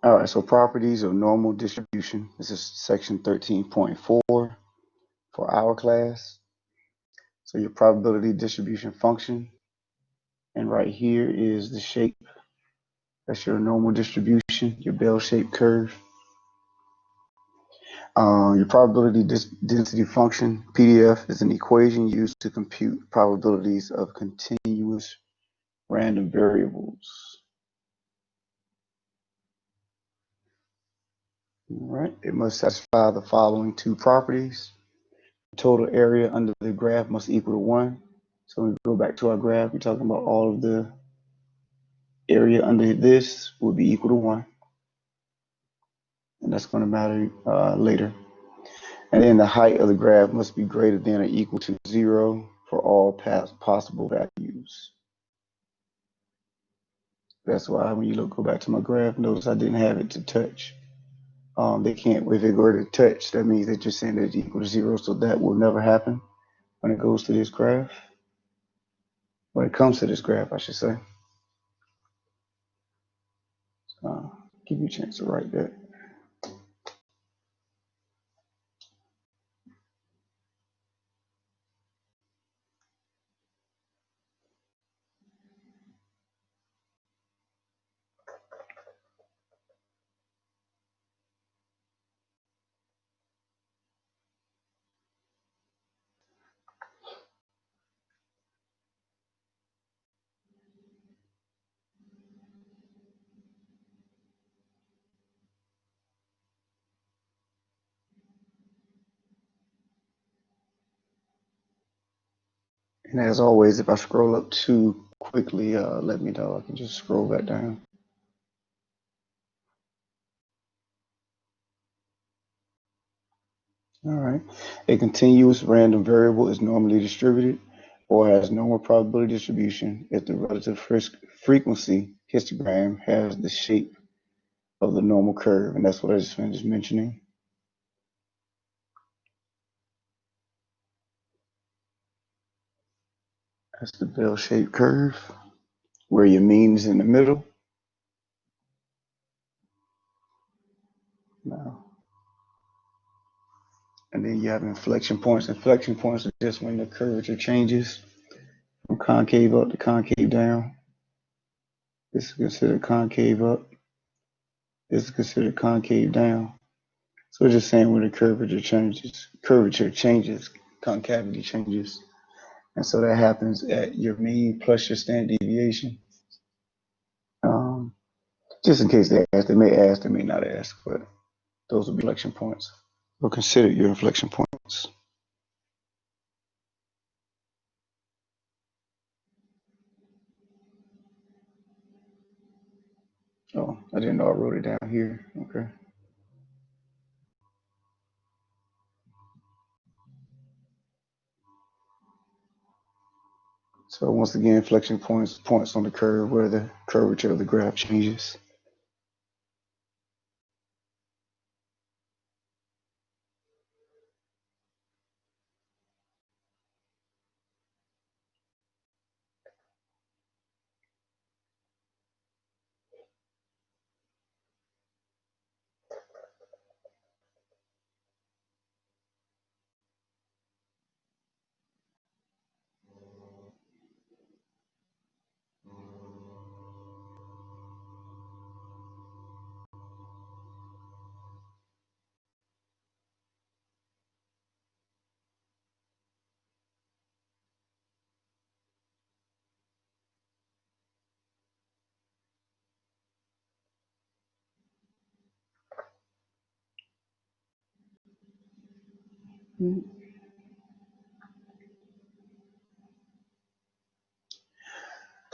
All right, so properties of normal distribution. This is section 13.4 for our class. So your probability distribution function. And right here is the shape. That's your normal distribution, your bell-shaped curve. Your probability density function, PDF, is an equation used to compute probabilities of continuous random variables. All right, it must satisfy the following two properties. The total area under the graph must equal to 1. So when we go back to our graph, we're talking about all of the area under this would be equal to 1. And that's going to matter later. And then the height of the graph must be greater than or equal to 0 for all possible values. That's why when you go back to my graph, notice I didn't have it to touch. They can't, if it were to touch, that means that you're saying that it's equal to 0, so that will never happen when it goes to this graph. When it comes to this graph, I should say. Give you a chance to write that. And as always, if I scroll up too quickly, let me know. I can just scroll back down. All right. A continuous random variable is normally distributed or has normal probability distribution if the relative frequency histogram has the shape of the normal curve. And that's what I just finished mentioning. That's the bell-shaped curve where your mean is in the middle. Now, and then you have inflection points. Inflection points are just when the curvature changes from concave up to concave down. This is considered concave up. This is considered concave down. So it's just saying when the curvature changes, concavity changes. And so that happens at your mean plus your standard deviation. Just in case they ask, they may ask, they may not ask, but those will be inflection points. Or consider your inflection points. Oh, I didn't know I wrote it down here. Okay. So once again, inflection points on the curve where the curvature of the graph changes.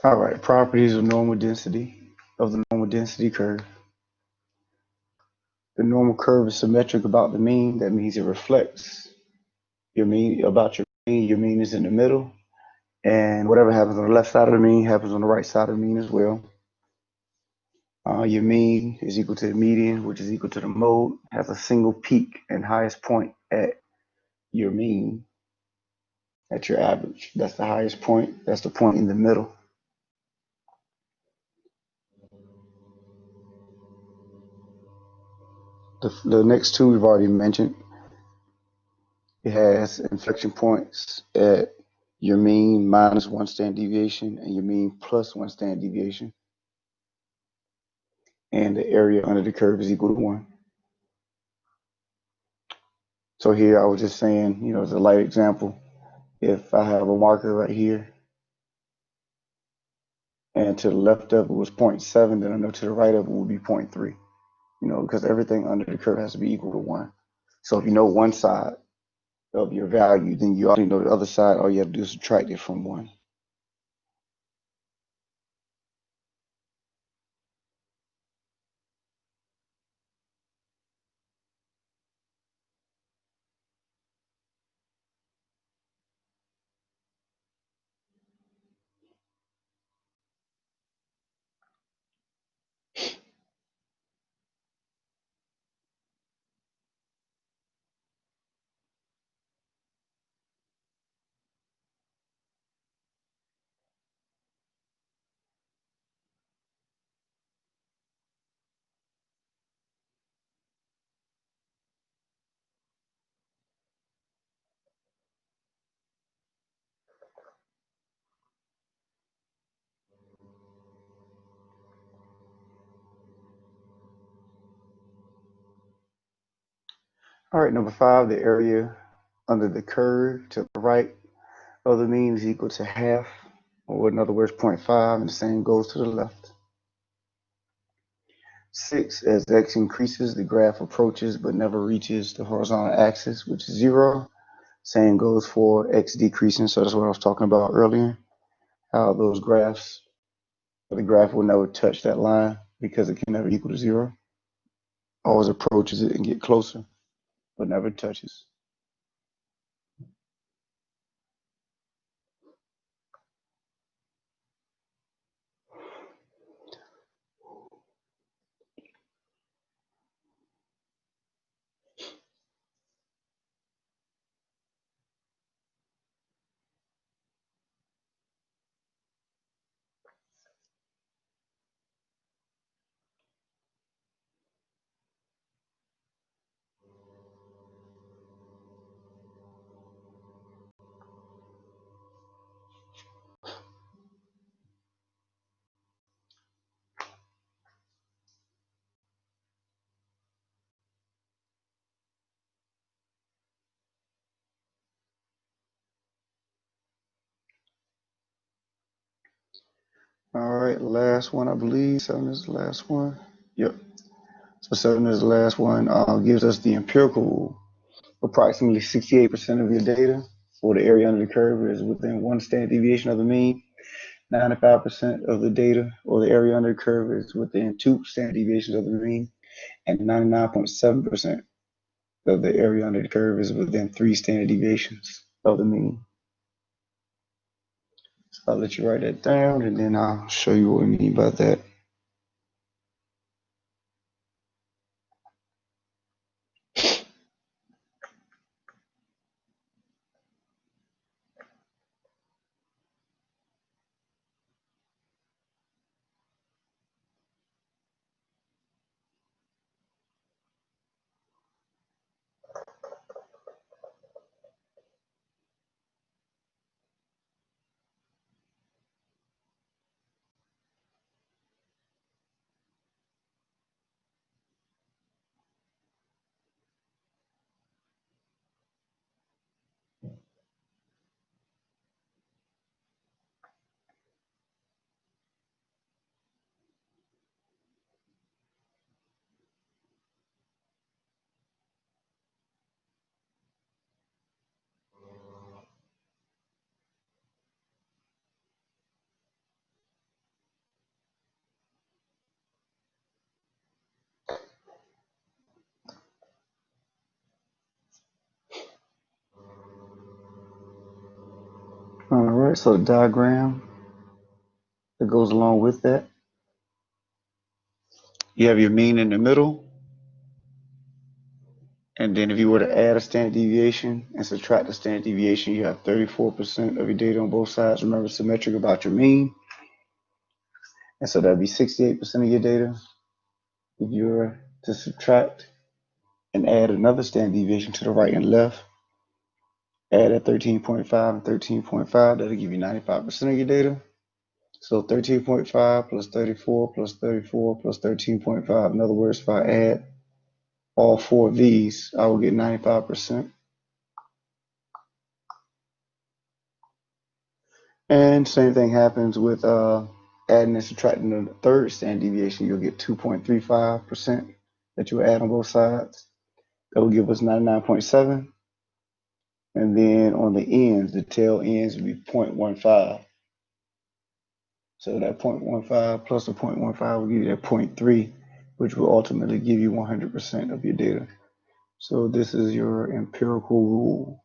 All right, properties of the normal density curve. The normal curve is symmetric about the mean. That means it reflects your mean about your mean. Your mean is in the middle, and whatever happens on the left side of the mean happens on the right side of the mean as well. Your mean is equal to the median, which is equal to the mode, has a single peak and highest point at your mean, at your average. That's the highest point. That's the point in the middle. The next two we've already mentioned. It has inflection points at your mean minus one standard deviation and your mean plus one standard deviation. And the area under the curve is equal to 1. So here I was just saying, as a light example, if I have a marker right here and to the left of it was 0.7, then I know to the right of it will be 0.3, because everything under the curve has to be equal to 1. So if you know one side of your value, then you already know the other side. All you have to do is subtract it from 1. All right, number 5, the area under the curve to the right of the mean is equal to half, or in other words, 0.5, and the same goes to the left. 6, as x increases, the graph approaches but never reaches the horizontal axis, which is 0. Same goes for x decreasing, so that's what I was talking about earlier, how those graphs, the graph will never touch that line because it can never equal to 0. Always approaches it and get closer, but never touches. All right, last one, I believe. 7 is the last one. Yep. So 7 is the last one. Gives us the empirical rule. Approximately 68% of your data for the area under the curve is within one standard deviation of the mean. 95% of the data or the area under the curve is within 2 standard deviations of the mean. And 99.7% of the area under the curve is within 3 standard deviations of the mean. So I'll let you write that down and then I'll show you what we mean by that. All right, so the diagram that goes along with that. You have your mean in the middle, and then if you were to add a standard deviation and subtract the standard deviation, you have 34% of your data on both sides. Remember, symmetric about your mean, and so that'd be 68% of your data if you were to subtract and add another standard deviation to the right and left. Add at 13.5 and 13.5, that'll give you 95% of your data. So 13.5 plus 34 plus 34 plus 13.5. In other words, if I add all four of these, I will get 95%. And same thing happens with adding and subtracting the third standard deviation. You'll get 2.35% that you add on both sides. That will give us 99.7. And then on the ends, the tail ends will be 0.15. So that 0.15 plus the 0.15 will give you that 0.3, which will ultimately give you 100% of your data. So this is your empirical rule.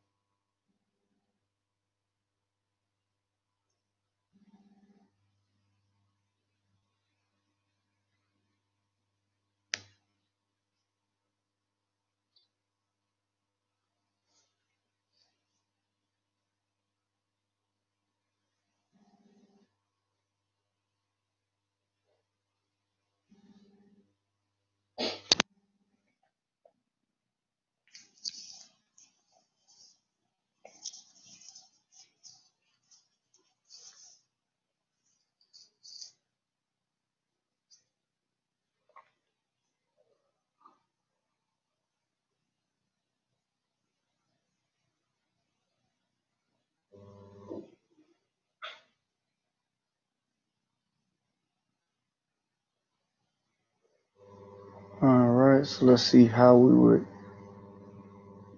All right, so let's see how we would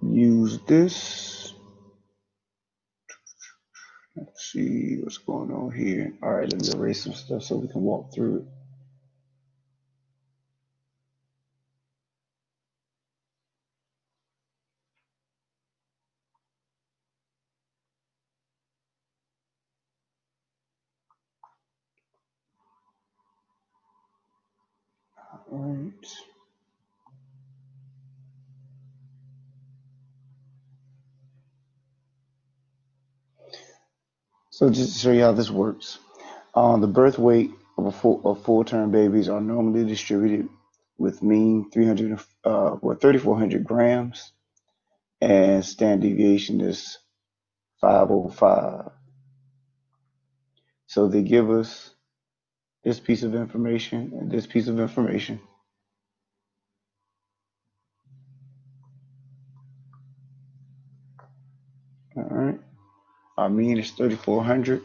use this. Let's see what's going on here. All right, let me erase some stuff so we can walk through it. All right. So just to show you how this works, the birth weight of full-term babies are normally distributed with mean 3,400 grams, and standard deviation is 505. So they give us this piece of information and this piece of information. All right. Our mean is 3,400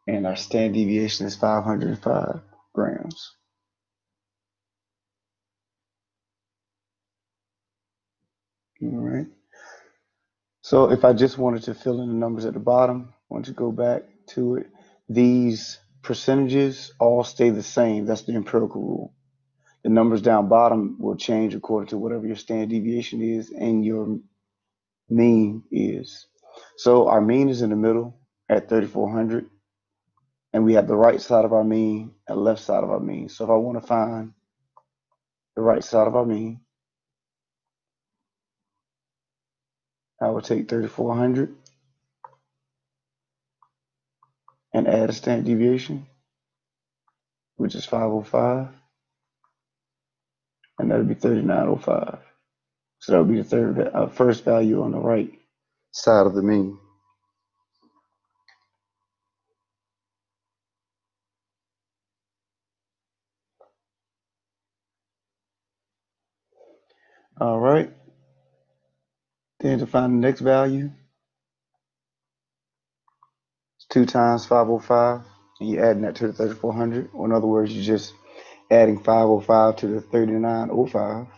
and our standard deviation is 505 grams. All right. So if I just wanted to fill in the numbers at the bottom, I want to go back to it. These percentages all stay the same. That's the empirical rule. The numbers down bottom will change according to whatever your standard deviation is and your mean is. So our mean is in the middle at 3,400, and we have the right side of our mean and left side of our mean. So if I want to find the right side of our mean, I would take 3,400 and add a standard deviation, which is 505, and that would be 3,905. So that would be the first value on the right side of the mean. All right. Then to find the next value, it's 2 times 505, and you're adding that to the 3,400. Or in other words, you're just adding 505 to the 3,905.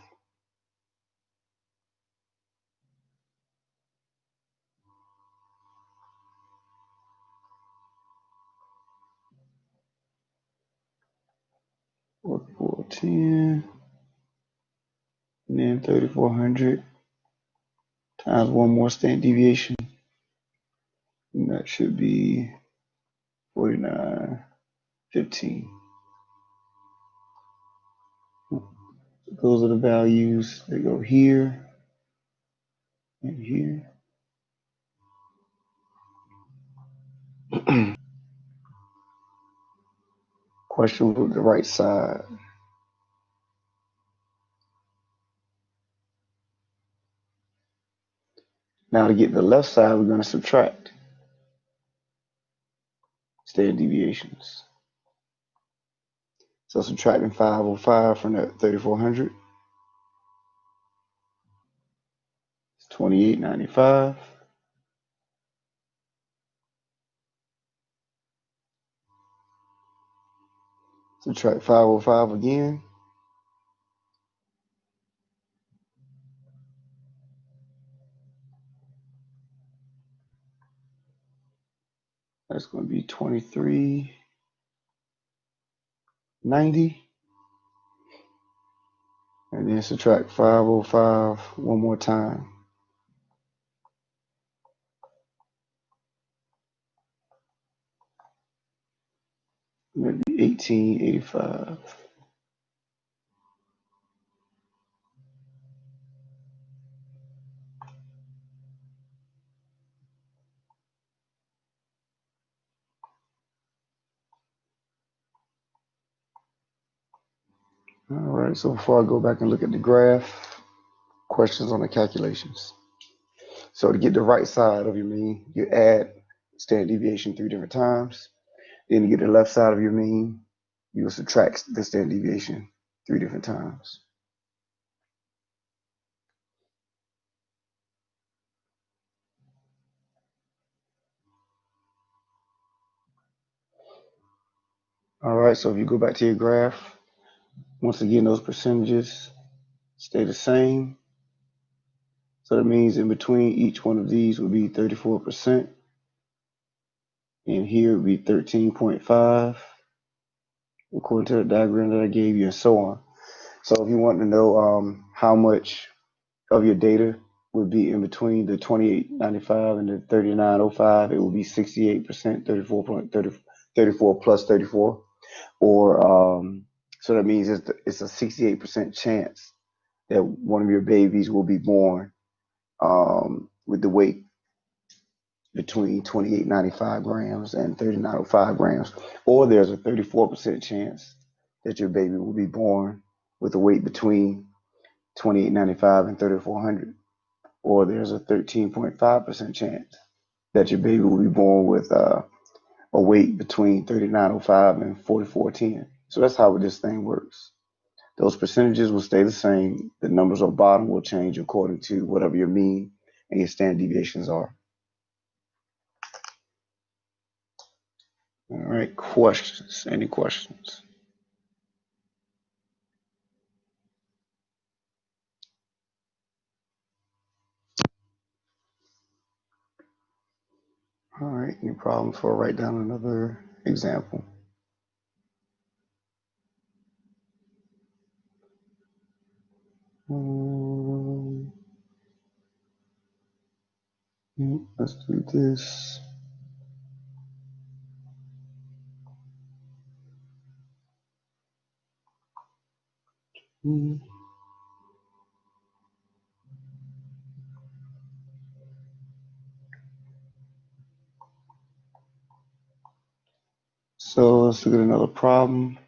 Or 410, and then 3,400 times one more standard deviation, and that should be 4915. Those are the values that go here and here. Question with the right side. Now to get the left side, we're going to subtract standard deviations. So subtracting 505 from that 3400 is 2895. Subtract 505 again. That's going to be 2390. And then subtract 505 one more time. Maybe 1885. All right, so before I go back and look at the graph, questions on the calculations. So to get the right side of your mean, you add standard deviation 3 different times. Then to get the left side of your mean, you will subtract the standard deviation 3 different times. All right, so if you go back to your graph, once again, those percentages stay the same. So that means in between each one of these would be 34%. And here would be 13.5, according to the diagram that I gave you, and so on. So if you want to know how much of your data would be in between the 2895 and the 3905, it will be 68%, 34 plus 34. Or so that means it's a 68% chance that one of your babies will be born with the weight between 2895 grams and 3905 grams. Or there's a 34% chance that your baby will be born with a weight between 2895 and 3400. Or there's a 13.5% chance that your baby will be born with a weight between 3905 and 4410. So that's how this thing works. Those percentages will stay the same. The numbers on bottom will change according to whatever your mean and your standard deviations are. All right, questions? Any questions? All right, any problems before I write down another example? Let's do this. So let's look at another problem.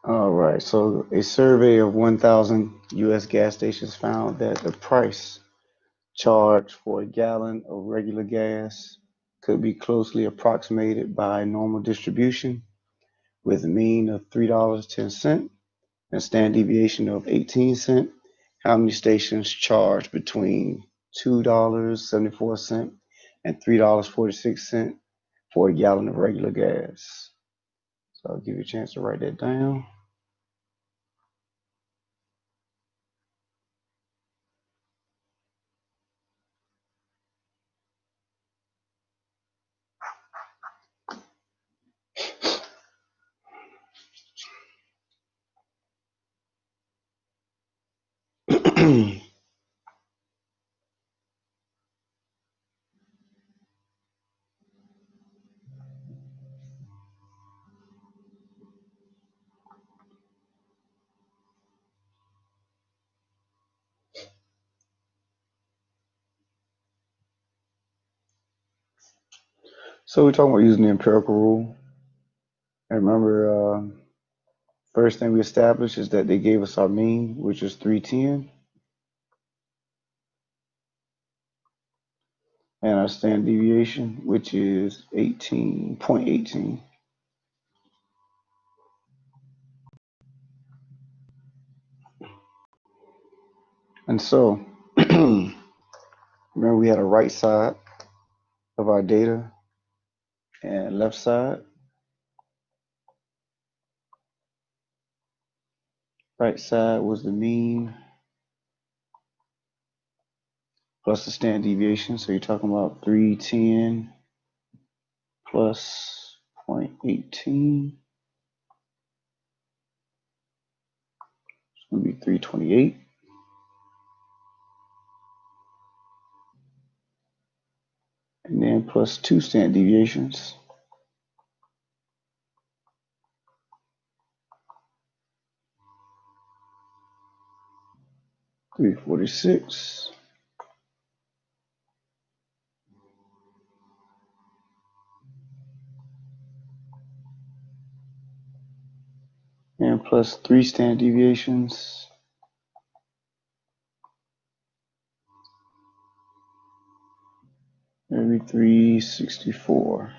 All right. So a survey of 1,000 U.S. gas stations found that the price charged for a gallon of regular gas could be closely approximated by normal distribution, with a mean of $3.10 and standard deviation of 18 cents. How many stations charge between $2.74 and $3.46 for a gallon of regular gas? So I'll give you a chance to write that down. So we're talking about using the empirical rule. And remember, first thing we established is that they gave us our mean, which is 310, and our standard deviation, which is 18.18. And so, remember we had a right side of our data and left side. Right side was the mean plus the standard deviation. So you're talking about 310 plus 0.18. It's going to be 328. And then plus 2 standard deviations. 346. And plus 3 standard deviations. Maybe 364.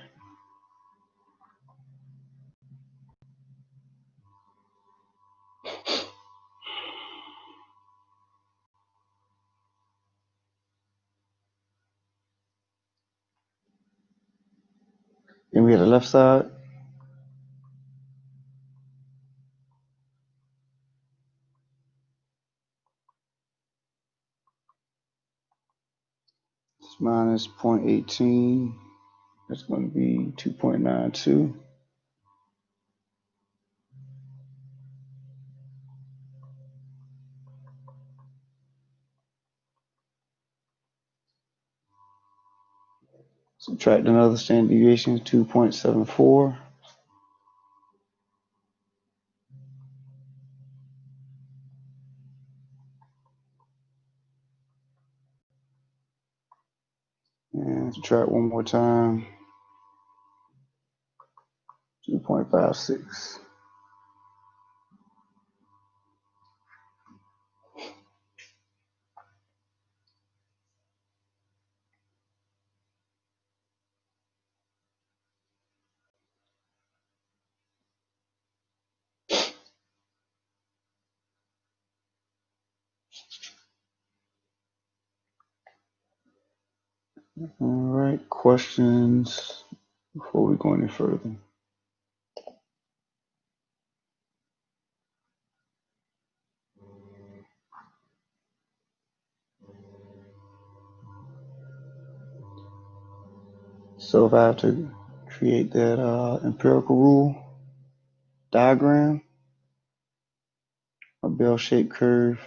Then we had the left side. It's minus 0.18. That's going to be 2.92. Subtract another standard deviation, 2.74. And subtract one more time, 2.56. All right, questions before we go any further? So if I have to create that empirical rule diagram, a bell-shaped curve,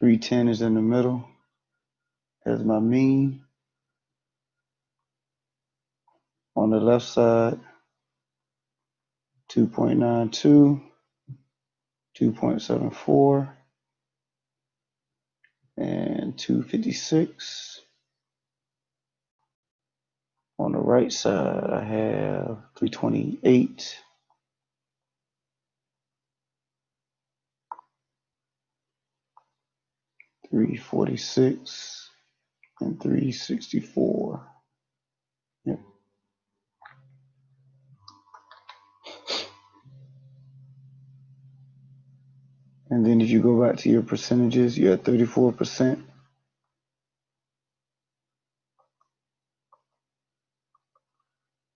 310 is in the middle as my mean. On the left side, 2.92, 2.74, and 256. On the right side, I have 328, 346, and 364. Yep. And then if you go back to your percentages, you're at 34%.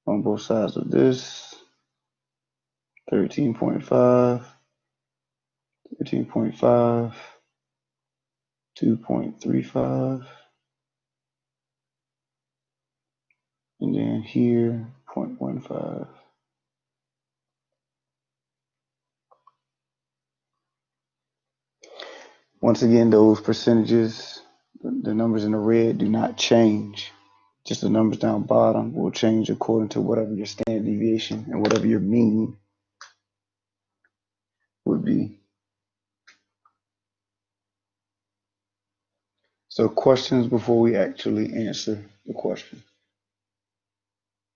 On both sides of this, 13.5, 13.5, 2.35, and then here, 0.15. Once again, those percentages, the numbers in the red do not change. Just the numbers down bottom will change according to whatever your standard deviation and whatever your mean would be. So questions before we actually answer the question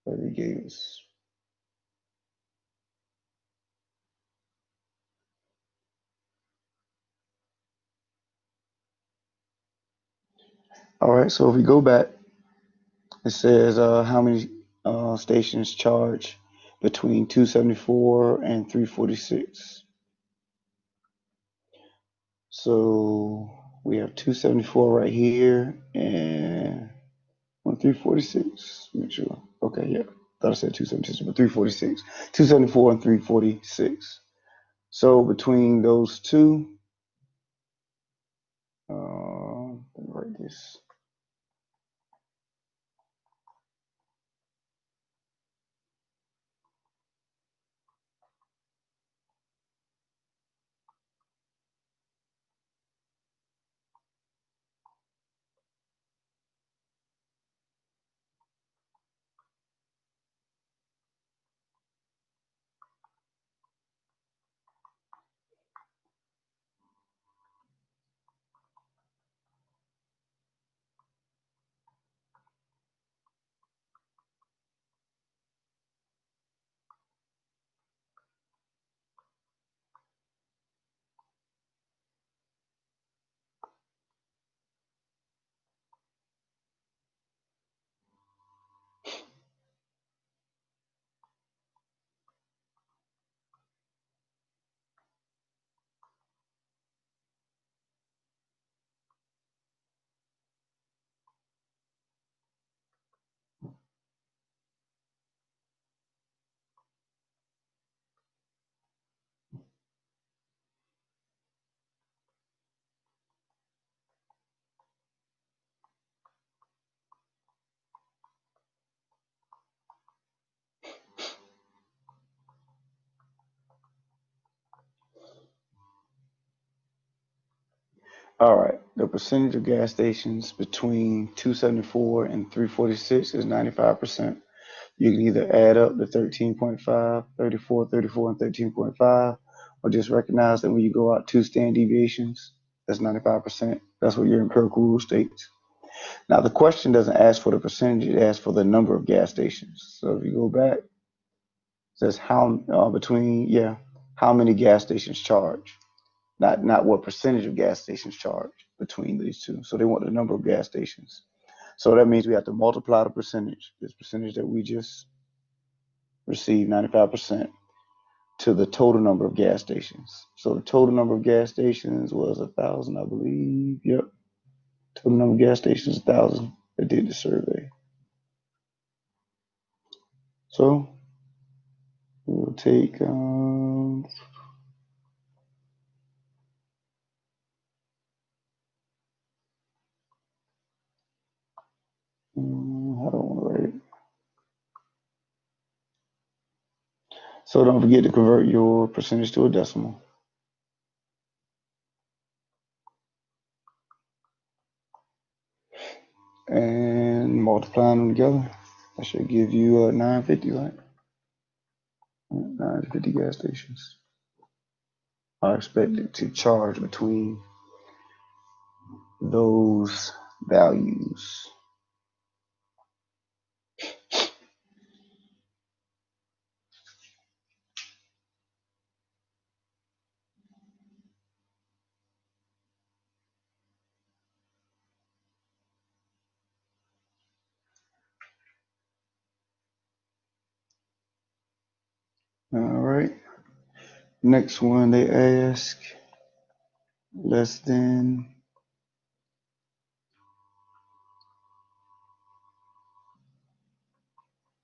that he gave us. All right, so if we go back, it says how many stations charge between 274 and 346. So we have 274 right here and 346. Make sure. Okay, yeah. Thought I said 276, but 346. 274 and 346. So between those two, let me write this. All right, the percentage of gas stations between 274 and 346 is 95%. You can either add up the 13.5, 34, 34, and 13.5, or just recognize that when you go out two standard deviations, that's 95%. That's what your empirical rule states. Now, the question doesn't ask for the percentage, it asks for the number of gas stations. So if you go back, it says how how many gas stations charge, not what percentage of gas stations charge between these two. So they want the number of gas stations. So that means we have to multiply the percentage, this percentage that we just received, 95%, to the total number of gas stations. So the total number of gas stations was 1,000, I believe. Yep. Total number of gas stations, 1,000 that did the survey. So we'll take how do I want to write it? So don't forget to convert your percentage to a decimal. And multiplying them together, that should give you 950, right? 950 gas stations are expected to charge between those values. All right. Next one, they ask less than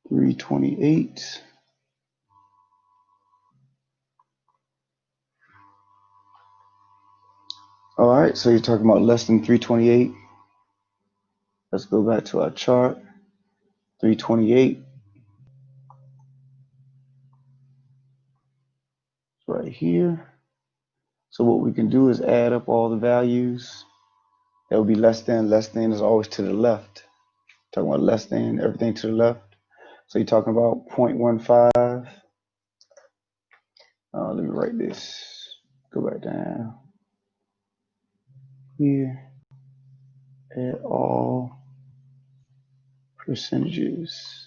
328. All right, so you're talking about less than 328. Let's go back to our chart. 328 right here. So what we can do is add up all the values. That would be less than. Less than is always to the left. Talking about less than, everything to the left. So you're talking about 0.15. Let me write this. Go back down here. Add all percentages.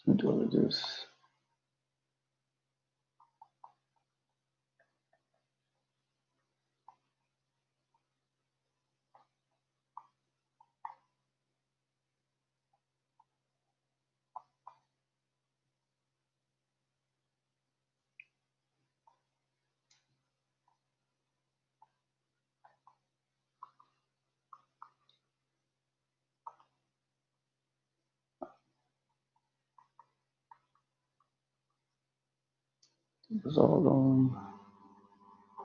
Let me do all of this. It was all on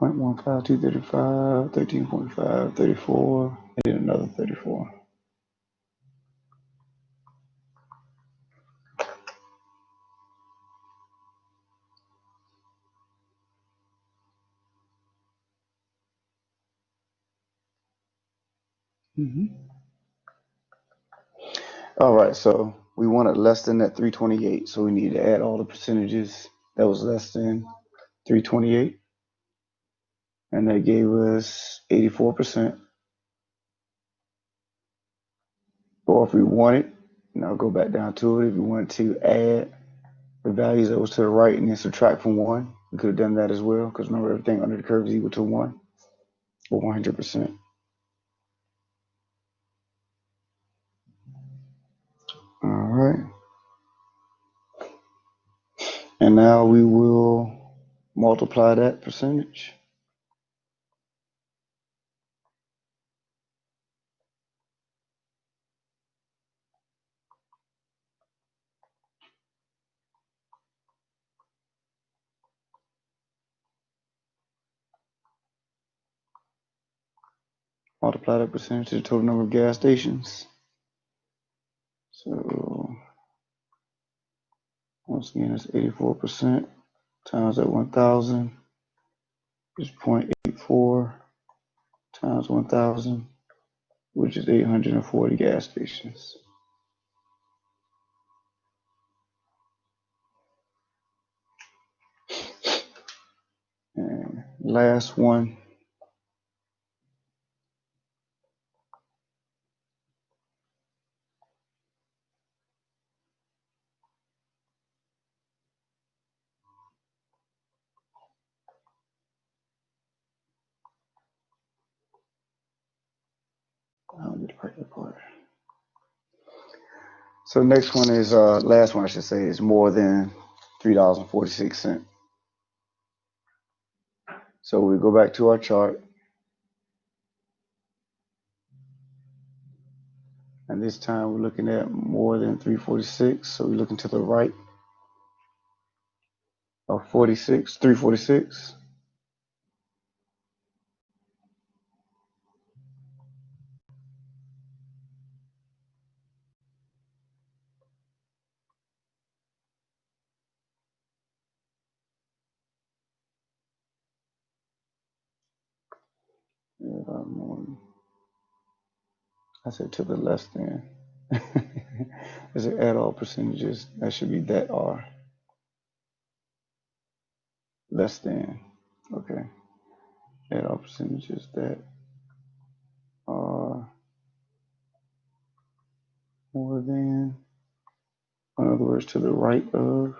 0.15, 235, 13.5, 34, and then another 34. All right, so we wanted less than that 328, so we need to add all the percentages that was less than 328, and that gave us 84%. Or if we wanted, and I'll go back down to it, if we wanted to add the values that was to the right and then subtract from 1, we could have done that as well, because remember, everything under the curve is equal to 1, or 100%. All right. And now we will multiply that percentage. Multiply that percentage to the total number of gas stations. So once again, it's 84% times that 1,000 is 0.84 times 1,000, which is 840 gas stations. And last one. I'll get the right part. So the next one is, last one I should say, is more than $3.46. So we go back to our chart. And this time we're looking at more than 346. So we're looking to the right of 46, 346. I said to the less than. I said add all percentages. That should be that are less than. Okay. Add all percentages that are more than. In other words, to the right of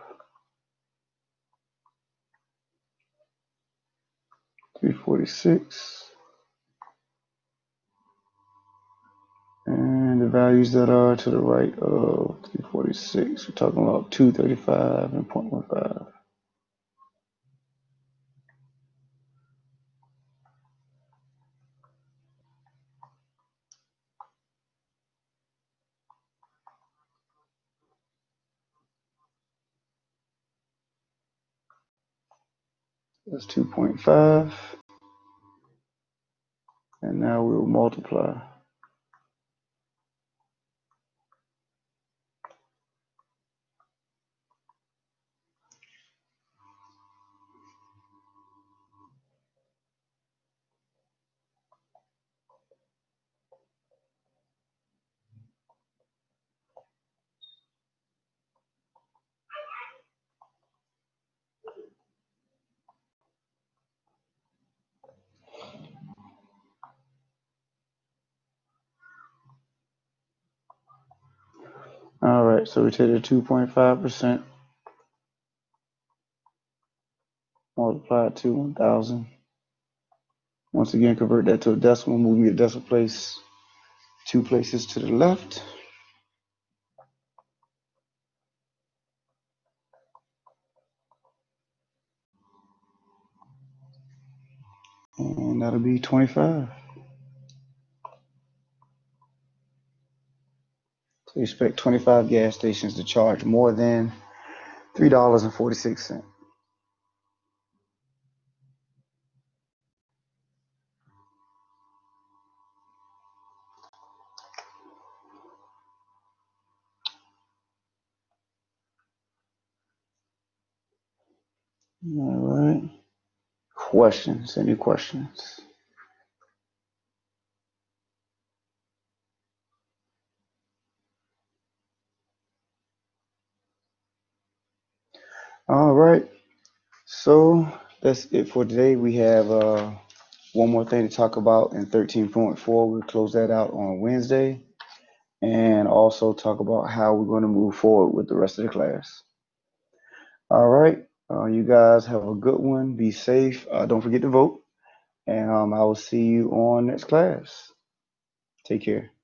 346. values that are to the right of 346. We're talking about 235 and 0.15. That's 2.5. And now we'll multiply. All right, so we take the 2.5%, multiply it to 1,000. Once again, convert that to a decimal, moving the decimal place 2 places to the left. And that'll be 25. So you expect 25 gas stations to charge more than $3.46. All right. Questions? Any questions? All right. So that's it for today. We have one more thing to talk about in 13.4. We'll close that out on Wednesday and also talk about how we're going to move forward with the rest of the class. All right. You guys have a good one. Be safe. Don't forget to vote. And I will see you on next class. Take care.